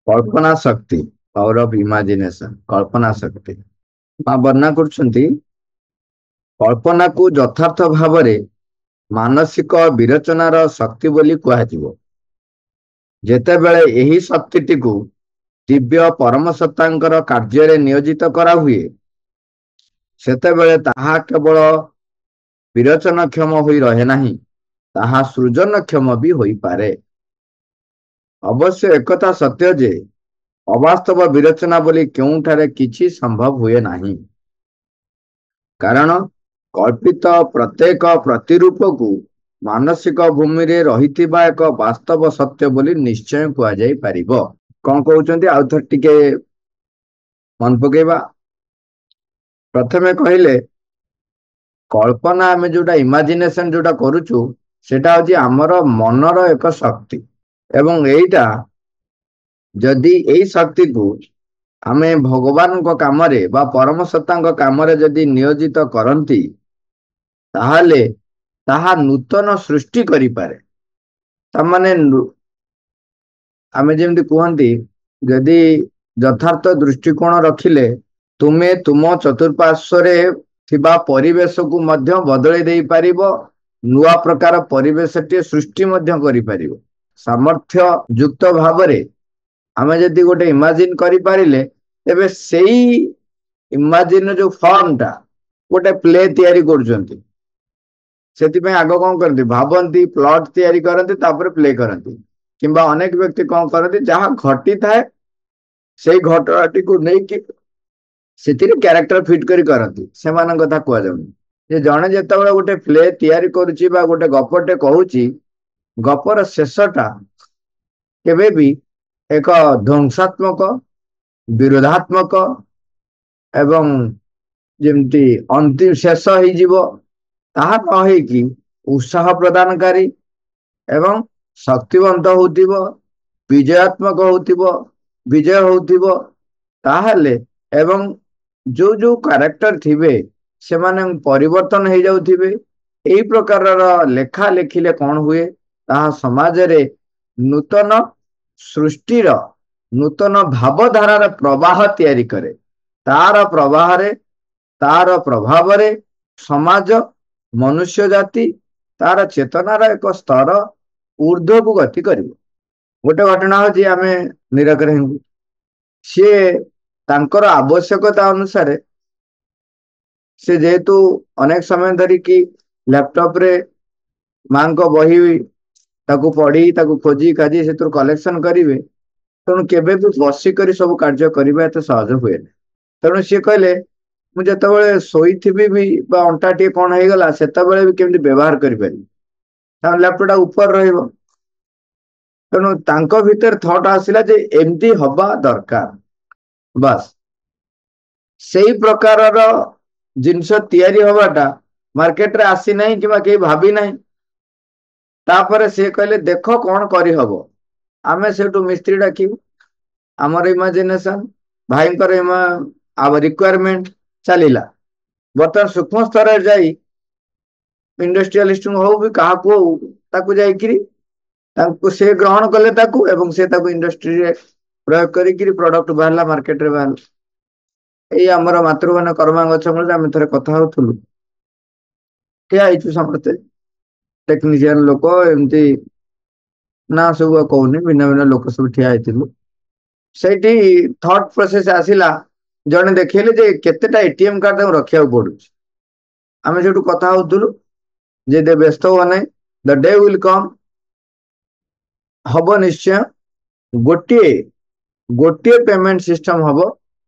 कल्पना शक्ति power of imagination कल्पना शक्ति मां वर्णना करछंती कल्पना को यथार्थ भाव मानसिक विरचनार शक्ति बोली कुहाଯିବ जेतेबेले एही शक्तिटी को दिव्य परम सत्तांकर कार्य नियोजित करा हुए सेतेबेले ताहा केवल विरचनक्षम होई रहे नाही ताहा सृजनक्षम भी होई पारे। अवश्य एकथा सत्य जे अवास्तव विरचना बोली केउठारे किछि संभव हुए नाही कारण कल्पित प्रत्येक प्रतिरूप को मानसिक भूमि रे रहिथिबा एक वास्तव सत्य बोली निश्चय कुआ जाई परिबो। कौन कहउचंती आउ थर टिके मन पकेबा। प्रथमे कहिले कल्पना आमे जोटा इमेजिनेशन जोटा करूछु सेटा होची हमर मनर एक शक्ति एवं एइटा जदि एई शक्ति को आमे भगवान को काम रे बा परम सत्ता को काम रे जदि नियोजित करंती ताहाले ताहा नूतन सृष्टि करि पारे। तमाने आमे जेमति कहंती जदि यथार्थ दृष्टिकोण रखिले तुमे तुम चतुर्पार्श्वरे थिबा परिवेश को मध्य बदलै देई पारिबो नुआ प्रकार परिवेश टे सृष्टि मध्य करि पारिबो। सामर्थ्य युक्त भावरे आमे जदि गोटे इमेजिन करि पारिले तेबे सेई इमेजिन जो फॉर्म टा गोटे प्ले तयारी करूचंती सेति पे आगो कोन करती भाबंती प्लॉट तयारी करंती तापर प्ले करंती किंबा अनेक व्यक्ति कोन करंती जहां घटी थाए सेई घटनाटी को नै कि सेतिरे कैरेक्टर फिट करी करंती सेमान कथा कुआ जाउनी जे जणे जेतेबेले गोटे प्ले तयारी करूची बा गोटे गपटे कहूची गपर शेषटा केबे भी एक ध्वंसात्मक विरोधात्मक एवं जेमती अंतिम शेष ही जीवो ताहा न होई कि उत्साह प्रदानकारी एवं शक्तिवंत होतिबो विजयात्मक होतिबो विजय होतिबो ताहाले एवं जो जो कैरेक्टर थिबे से माने परिवर्तन हो जाउथिबे। एई प्रकार लेखा लेखिले कौन हुए ताहा समाज रे नूतन सृष्टिर नूतन भावधारार प्रवाह तैयारी करे तार प्रवाह रे तार प्रभाव रे समाज मनुष्य जाति तार चेतनार एक स्तर ऊर्ध्व को गति करिवो। गोटे घटना होची आमे निराकर हेंगु सी तांकर आवश्यकता अनुसार से जेहेतु अनेक समय धरी कि लैपटॉप रे मां को बही ताकू पढ़ी ताकू खोजी काजी से कलेक्शन करिवे तेणु केबे भी बसी करी सब कार्य करिबा एते सहज हुए ना। तेणु सी कहले मु जेतेबेले सोईथिबी भी बा अंटा टी कोन हे गला सेतेबेले भी केमति व्यवहार करि पारि ता लैपटॉप ऊपर रहइबो। तेणु तांको भीतर थॉट आसिला जे एमती हबा दरकार बस सेई प्रकारर जिनस तयारी हवाटा मार्केट रे आसी नाही किबा के भाबी नाही। तापरे से कहले देखो कौन करी हबो आमे सेटू मिस्त्री डाकिबो हमर इमेजिनेशन भाईंकर आवर रिक्वायरमेंट चलीला बर्तमान सूक्ष्म स्तर रे जाई इंडस्ट्रियलिस्ट हो भी कहा को ताकू जाई किरी ताकू से ग्रहण कले ताकू एवं से ताकू इंडस्ट्री रे प्रयोग करी किरी प्रोडक्ट बाहरला मार्केट रे बाहर एई हमर मातृवन कर्मा गछ मूल आमे थरे कथा होथुलु क्या आइछु समते टेक्निशियन लोक एमती ना सब कहूनी भिन्न भिन्न लोक सब ठिया आइथिलु सेठी थॉट प्रोसेस आसिला जने देखिले जे केतेटा एटीएम कार्ड हम रखिया पड़ुछ आमे सेठू कथा होथुलु जे दे व्यस्त होने द डे विल कम हबो निश्चय गोटे गोटे पेमेंट सिस्टम हबो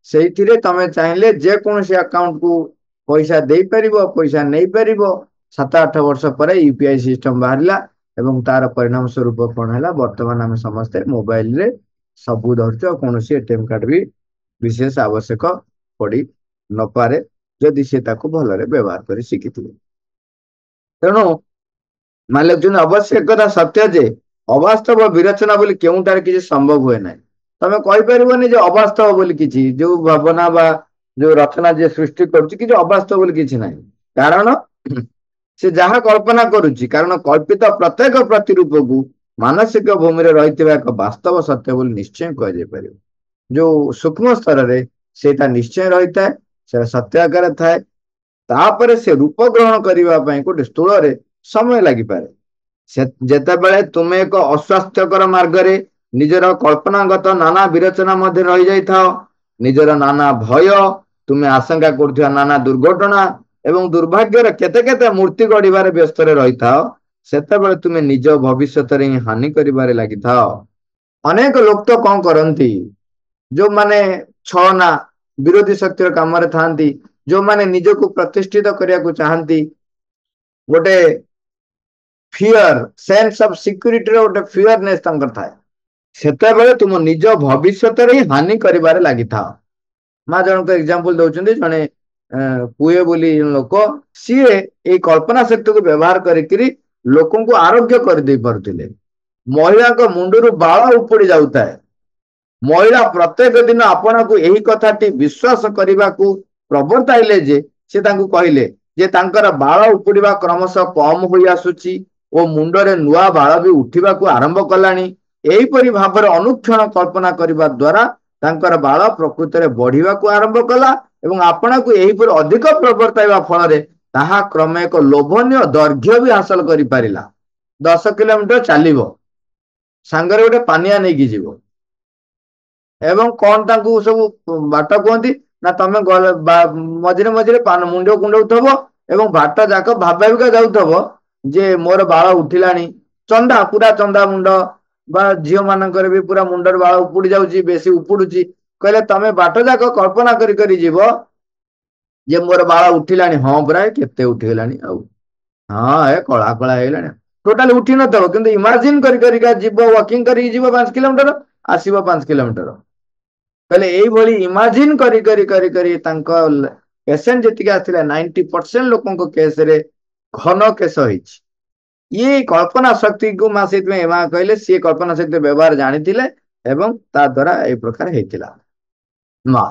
सेइथिरे तमे चाहिले जे कोनसी अकाउंट को पैसा देई परिबो पैसा नै परिबो 7-8 वर्ष पर यूपीआई सिस्टम बाहरला एवं तार परिणाम स्वरूप कोन हला वर्तमान हम समस्त मोबाइल रे सबु धरचो कोनसी एटीएम कार्ड भी विशेष आवश्यक पड़ी न पारे जदि से ताको भलरे व्यवहार करी शिखिथिबे। तेणु मालिक अवश्य एकता सत्य जे अवास्तव विरचना बोली केउटार किछि संभव हुए ना तमे कहि परिबोनी जे अवास्तव बोली किछि जो भावना बा जो रचना जे सृष्टि करूछि कि अवास्तव बोली किछि नाही कारण से जहाँ कल्पना करुछि कारण कल्पित प्रत्येक प्रतिरूप को ମାନସିକ ଭୂମିରେ ରହିଥିବା ଏକ ବାସ୍ତବ ସତ୍ୟ ବୋଲି ନିଶ୍ଚୟ କୁହାଯାଇପାରିବ। ଯୋଉ ସୂକ୍ଷ୍ମ ସ୍ତରରେ ସେଇଟା ନିଶ୍ଚୟ ରହିଥାଏ, ସେଟା ସତ୍ୟ ଆକାରରେ ଥାଏ। ତାପରେ ସେ ରୂପ ଗ୍ରହଣ କରିବା ପାଇଁ ଗୋଟେ ସ୍ଥୂଳରେ ସମୟ ଲାଗିପାରେ। ଯେତେବେଳେ ତୁମେ ଏକ ଅସ୍ୱାସ୍ଥ୍ୟକର ମାର୍ଗରେ ନିଜର କଳ୍ପନାଗତ ନାନା ବିରଚନା ମଧ୍ୟରେ ରହିଯାଇଥାଅ, ନିଜର ନାନା ଭୟ, ତୁମେ ଆଶଙ୍କା କରୁଥିବା ନାନା ଦୁର୍ଘଟଣା ଏବଂ ଦୁର୍ଭାଗ୍ୟର କେତେ କେତେ ମୂର୍ତ୍ତି ଗଢିବାରେ ବ୍ୟସ୍ତରେ ରହିଥାଅ, ସେତେବେଳେ ତୁମେ ନିଜ ଭବିଷ୍ୟତରେ ହିଁ ହାନି କରିବାରେ ଲାଗିଥାଅ। ଅନେକ ଲୋକ ତ କଣ କରନ୍ତି, ଯୋଉମାନେ ଛଳନା ବିରୋଧୀ ଶକ୍ତିର କାମରେ ଥାନ୍ତି, ଯୋଉମାନେ ନିଜକୁ ପ୍ରତିଷ୍ଠିତ କରିବାକୁ ଚାହାନ୍ତି, ଗୋଟେ ଫିୟର ସେନ୍ସ ଅଫ ସିକ୍ୟୁରିଟିର ଗୋଟେ ଫିୟରନେସ୍ ତାଙ୍କର ଥାଏ, ସେତେବେଳେ ତୁମ ନିଜ ଭବିଷ୍ୟତରେ ହିଁ ହାନି କରିବାରେ ଲାଗିଥାଅ। ମା ଜଣଙ୍କ ଏକ୍ସାମ୍ପଲ ଦଉଛନ୍ତି, ଜଣେ ପୁଏ ବୋଲି ଲୋକ, ସିଏ ଏଇ କଳ୍ପନା ଶକ୍ତିକୁ ବ୍ୟବହାର କରିକିରି ଲୋକଙ୍କୁ ଆରୋଗ୍ୟ କରିଦେଇ ପାରୁଥିଲେ। ମହିଳାଙ୍କ ମୁଣ୍ଡରୁ ବାଳ ଉପୁଡି ଯାଉଥାଏ, ମହିଳା ପ୍ରତ୍ୟେକ ଦିନ ଆପଣଙ୍କୁ ଏହି କଥାଟି ବିଶ୍ୱାସ କରିବାକୁ ପ୍ରବର୍ତ୍ତାଇଲେ ଯେ ସେ ତାଙ୍କୁ କହିଲେ ଯେ ତାଙ୍କର ବାଳ ଉପୁଡିବା କ୍ରମଶଃ କମ ହୋଇ ଆସୁଛି ଓ ମୁଣ୍ଡରେ ନୂଆ ବାଳ ବି ଉଠିବାକୁ ଆରମ୍ଭ କଲାଣି। ଏହିପରି ଭାବରେ ଅନୁକ୍ଷଣ କଳ୍ପନା କରିବା ଦ୍ୱାରା ତାଙ୍କର ବାଳ ପ୍ରକୃତରେ ବଢିବାକୁ ଆରମ୍ଭ କଲା ଏବଂ ଆପଣଙ୍କୁ ଏହିପରି ଅଧିକ ପ୍ରବର୍ତ୍ତାଇବା ଫଳରେ ତାହା କ୍ରମେ ଏକ ଲୋଭନୀୟ ଦୈର୍ଘ୍ୟ ବି ହାସଲ କରିପାରିଲା। 10 କିଲୋମିଟର ଚାଲିବ, ସାଙ୍ଗରେ ଗୋଟେ ପାନିଆ ନେଇକି ଯିବ ଏବଂ କଣ ତାଙ୍କୁ ସବୁ ବାଟ କୁହନ୍ତି ନା, ତମେ ମଝିରେ ମଝିରେ ମୁଣ୍ଡ କୁଣ୍ଡଉଥିବ ଏବଂ ବାଟ ଯାକ ଭାବିକା ଯାଉଥିବ ଯେ ମୋର ବାଳ ଉଠିଲାଣି। ଚନ୍ଦା, ପୁରା ଚନ୍ଦା ମୁଣ୍ଡ, ବା ଝିଅ ମାନଙ୍କର ବି ପୁରା ମୁଣ୍ଡର ବାଳ ଉପୁଡି ଯାଉଛି, ବେଶୀ ଉପୁଡୁଛି, କହିଲେ ତମେ ବାଟ ଯାକ କଳ୍ପନା କରି କରି ଯିବ ଯେ ମୋର ବାଳ ଉଠିଲାଣି। ହଁ ପୁରା କେତେ ଉଠିଗଲାଣି, ଆଉ ହଁ ଏ କଳା କଳା ହେଇଗଲାଣି। ଟୋଟାଲି ଉଠି ନଥିବ, କିନ୍ତୁ ଇମାଜିନ କରି କରିକା ଯିବ, ୱାକିଂ କରିକି ଯିବ 5 କିଲୋମିଟର, ଆସିବ 5 କିଲୋମିଟର। କହିଲେ ଏଇଭଳି ଇମାଜିନ କରି କରି କରି କରି ତାଙ୍କ ପେସେଣ୍ଟ ଯେତିକି ଆସିଥିଲା 90% ଲୋକଙ୍କ କେସରେ ଘନ କେଶ ହେଇଛି। ଇଏ କଳ୍ପନା ଶକ୍ତିକୁ ମା ସେଇଥିପାଇଁ ମା କହିଲେ ସିଏ କଳ୍ପନା ଶକ୍ତି ବ୍ୟବହାର ଜାଣିଥିଲେ ଏବଂ ତା ଦ୍ୱାରା ଏଇ ପ୍ରକାର ହେଇଥିଲା। ମା